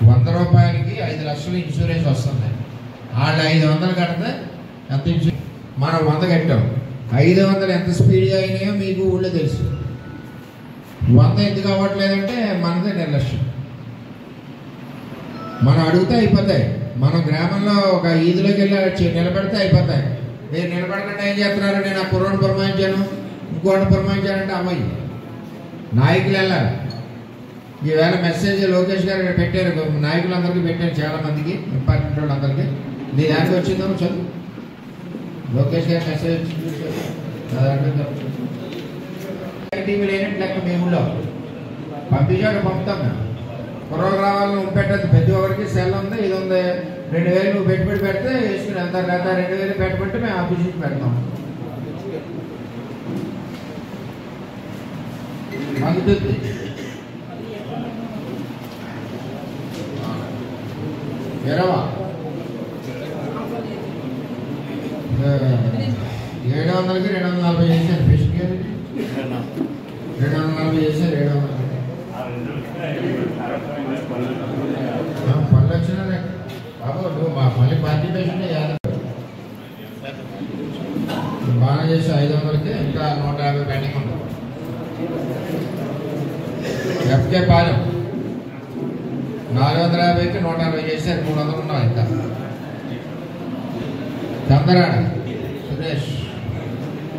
100 రూపాయలకి 5 లక్షలు ఇన్సూరెన్స్ వస్తుంది. వాళ్ళు 500 కడితే ఎంత ఇన్సూరెన్స్, మనం 100 కట్టాం. 500 ఎంత స్పీడ్గా అయినాయో మీకు ఊళ్ళో తెలుసు. 100 ఎందుకు అవ్వట్లేదంటే మనదే నిర్లక్ష్యం. మనం అడిగితే అయిపోతాయి. మనం గ్రామంలో ఒక ఈదులోకి వెళ్ళి నిలబెడితే అయిపోతాయి. మీరు నిలబడకుండా ఏం చేస్తున్నారు, నేను ఆ కుర్రోని పురమాయించాను, ఇంకోటి పురమాయించానంటే అమ్మాయి నాయకులు వెళ్ళాలి. ఈవేళ మెసేజ్ లోకేష్ గారు పెట్టారు, నాయకులందరికీ పెట్టారు, చాలామందికి ఇంపార్టెంట్ వాళ్ళందరికీ. నీ దానికి వచ్చిందో చదువు. లోకేష్ గారు మెసేజ్ టీవీ లేనట్టు లెక్క మీ ఊళ్ళో పంపించాడు, పంపుతాం మేము. కుర్రోలు రావాలని పెట్టద్దు. ప్రతి ఒక్కరికి సెల్ ఉంది, ఇది ఉంది. 2000 నువ్వు పెట్టుబడి పెడితే వేసుకుని ఎంత లేదా 2000 పెట్టుబడి మేము ఆఫీస్కి పెడతాం. అందుతుంది 700కి 240 చేశారు. ఫిష్కి 240 చేశారు. 700 పళ్ళు వచ్చినా బాబు నువ్వు మళ్ళీ పార్టీ పేషెంట్ బాగా చేసి 500కి ఇంకా 150 పెండింగ్ ఉంటుంది. ఎఫ్కే పాలెం 450కి 160 చేశారు. 300 ఉన్నాం. ఇంకా చందరాడ సురేష్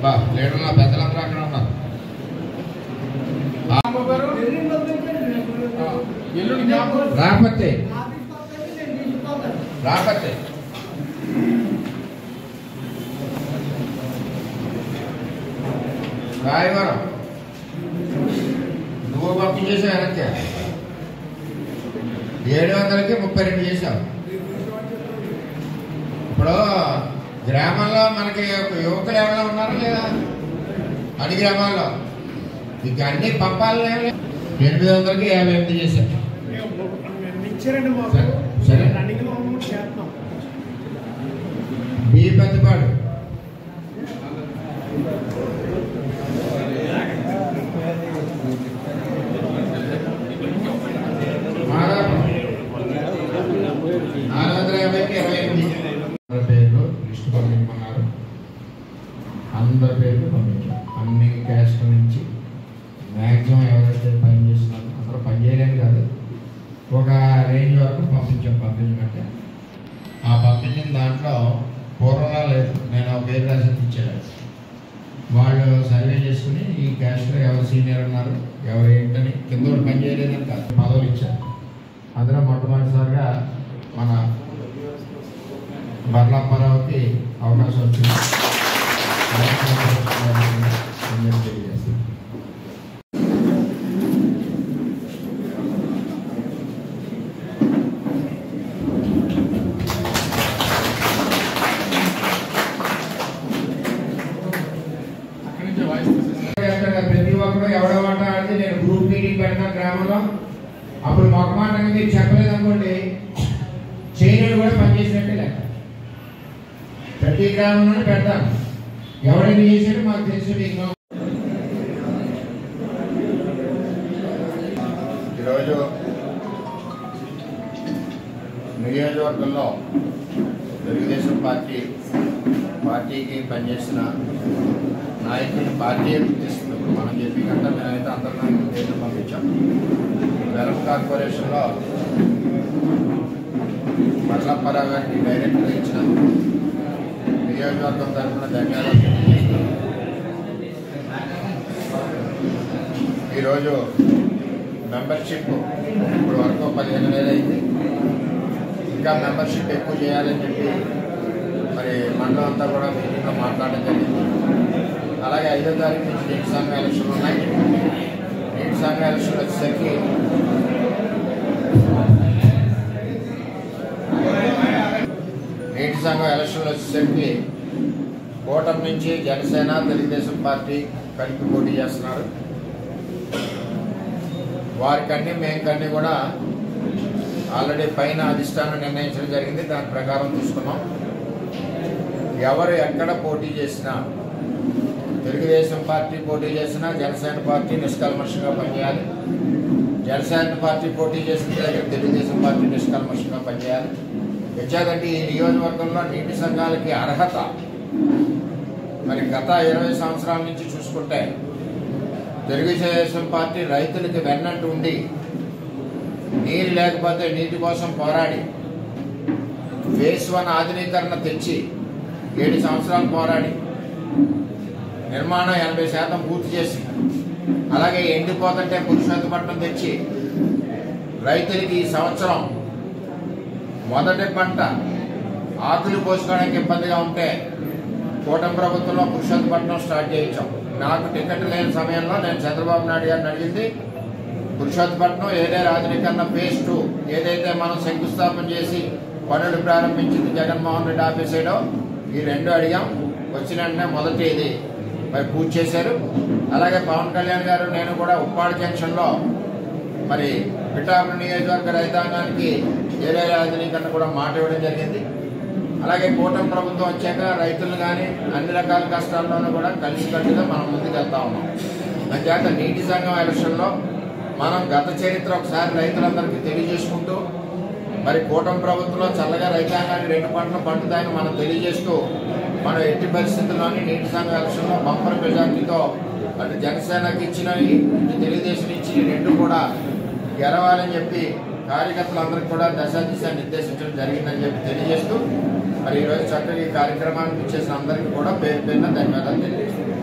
బా లీడర్ల పెద్దలందరూ అక్కడ ఉన్నారు. రాపత్తే రాపత్తే రాయవరం నువ్వు పంపించేసావు. వెనక్కి 700కి 32 చేసావు. ఇప్పుడు గ్రామంలో మనకి యువకులు ఏమైనా ఉన్నారా లేదా? అన్ని గ్రామాల్లో ఇక అన్ని పంపాలి. 800కి 58 చేశారు. సరే బి పెద్దపాడు మాదాపు 450కి 28. పేర్లు లిస్టు పంపించమన్నారు. అందరి పేర్లు పంపించాం. అన్ని క్యాస్ట్ నుంచి మ్యాక్సిమం ఎవరైతే పని చేస్తున్నారో అందరూ పని చేయలేదు కాదు, ఒక రేంజ్ వరకు పంపించమంటే ఆ పంపించిన దాంట్లో పూర్వంగా లేదు. నేను ఒక పేరు రాసి ఇచ్చాను. వాళ్ళు సర్వే చేసుకుని ఈ క్యాస్ట్లో ఎవరు సీనియర్ ఉన్నారు, ఎవరు ఏంటని, కింద పని చేయలేదని కాదు, పదవులు ఇచ్చారు. అందులో మొట్టమొదటిసారిగా మన బర్లాప్పారావుకి అవకాశం వచ్చింది. తెలియజేస్తాను. ప్రతి ఒక్కరు ఎవడో మాట ఆడితే నేను గ్రూప్ మీటింగ్ పెడతాను గ్రామంలో. అప్పుడు ఒక మాటగా మీరు చెప్పలేదు అనుకోండి, చేయనుడు కూడా పనిచేసినట్టే లెక్క. ప్రతి గ్రామంలోనే పెడతాను. ఎవరైనా చేసాడో మాకు తెలుసు. ఈరోజు నియోజకవర్గంలో తెలుగుదేశం పార్టీకి పనిచేసిన నాయకులు పార్టీ గుర్తిస్తుంది. ఇప్పుడు మనం చెప్పి కంటే మేమైతే అంతర్నాయకులు పేర్లు పంపించాం. వెల్ఫ్ కార్పొరేషన్లో బర్లాప్పారావు గారికి డైరెక్ట్గా ఇచ్చిన నియోజకవర్గం తరఫున ధన్యవాదాలు తెలియజేస్తున్నాం. ఈరోజు మెంబర్షిప్ ఇప్పుడు వరకు 15,000 అయింది. ఇంకా మెంబర్షిప్ ఎక్కువ చేయాలని చెప్పి మరి మండలం అంతా కూడా మీటింగ్లో మాట్లాడడం జరిగింది. అలాగే 5వ తారీఖు నుంచి నీటి సంఘ ఎలక్షన్లు ఉన్నాయి. నీటి సంఘ ఎలక్షన్లు వచ్చేసరికి కూటమి నుంచి జనసేన తెలుగుదేశం పార్టీ కలిపి పోటీ చేస్తున్నారు. వారికన్నీ మేంకన్నీ కూడా ఆల్రెడీ పైన అధిష్టానం నిర్ణయించడం జరిగింది. దాని ప్రకారం తీసుకున్నాం. ఎవరు ఎక్కడ పోటీ చేసినా, తెలుగుదేశం పార్టీ పోటీ చేసినా జనసేన పార్టీ నిష్కల్మషంగా పనిచేయాలి. జనసేన పార్టీ పోటీ చేసిన దగ్గర తెలుగుదేశం పార్టీ నిష్కల్మషంగా పనిచేయాలి. వచ్చాదంటే ఈ నియోజకవర్గంలో నీటి సంఘాలకి అర్హత మరి గత 20 సంవత్సరాల నుంచి చూసుకుంటే తెలుగుదేశం పార్టీ రైతులకి వెన్నంటూ ఉండి నీరు లేకపోతే నీటి కోసం పోరాడి ఫేజ్ 1 ఆధునీకరణ తెచ్చి 7 సంవత్సరాలు పోరాడి నిర్మాణం 80% పూర్తి చేసి అలాగే ఎండిపోతుంటే పురుషోత్తపట్నం తెచ్చి రైతులకి ఈ సంవత్సరం మొదటి పంట ఆకులు పోసుకోవడానికి ఇబ్బందిగా ఉంటే కూటమి ప్రభుత్వంలో పురుషోత్తపట్నం స్టార్ట్ చేయించాం. నాకు టికెట్ లేని సమయంలో నేను చంద్రబాబు నాయుడు గారిని అడిగింది పురుషోత్తపట్నం ఏదైతే ఆధునీకరణ ఫేజ్ 2 ఏదైతే మనం శంకుస్థాపన చేసి పనులు ప్రారంభించింది జగన్మోహన్ రెడ్డి ఆఫీస్ సైడో ఈ 2 అడిగాం. వచ్చిన వెంటనే మొదటి ఇది మరి పూర్తి చేశారు. అలాగే పవన్ కళ్యాణ్ గారు నేను కూడా ఉప్పాడు జంక్షన్లో మరి పిఠాపురం నియోజకవర్గ రైతాంగానికి ఏదైతే ఆధునీకరణ కూడా మాట ఇవ్వడం జరిగింది. అలాగే కూటమి ప్రభుత్వం వచ్చాక రైతులు కానీ అన్ని రకాల కష్టాల్లోనూ కూడా కలిసికట్టుగా మనం ముందుకు వెళ్తా ఉన్నాం. అంచేత నీటి సంఘం ఎలక్షన్లో మనం గత చరిత్ర ఒకసారి రైతులందరికీ తెలియజేసుకుంటూ మరి కూటమి ప్రభుత్వంలో చల్లగా రైతాంగాన్ని 2 పంటలు పండుతాయని మనం తెలియజేస్తూ మనం ఎట్టి పరిస్థితుల్లోని నీటి సంఘం ఎలక్షన్లో బంపర్ మెజార్టీతో అటు జనసేనకి ఇచ్చినవి ఇటు తెలుగుదేశం ఇచ్చి 2 కూడా గెలవాలని చెప్పి కార్యకర్తలందరికీ కూడా దిశ నిర్దేశించడం జరిగిందని చెప్పి తెలియజేస్తూ మరి ఈరోజు చక్కగా ఈ కార్యక్రమానికి ఇచ్చేసిన అందరికీ కూడా పేరు పేరున ధన్యవాదాలు తెలియజేస్తున్నాం.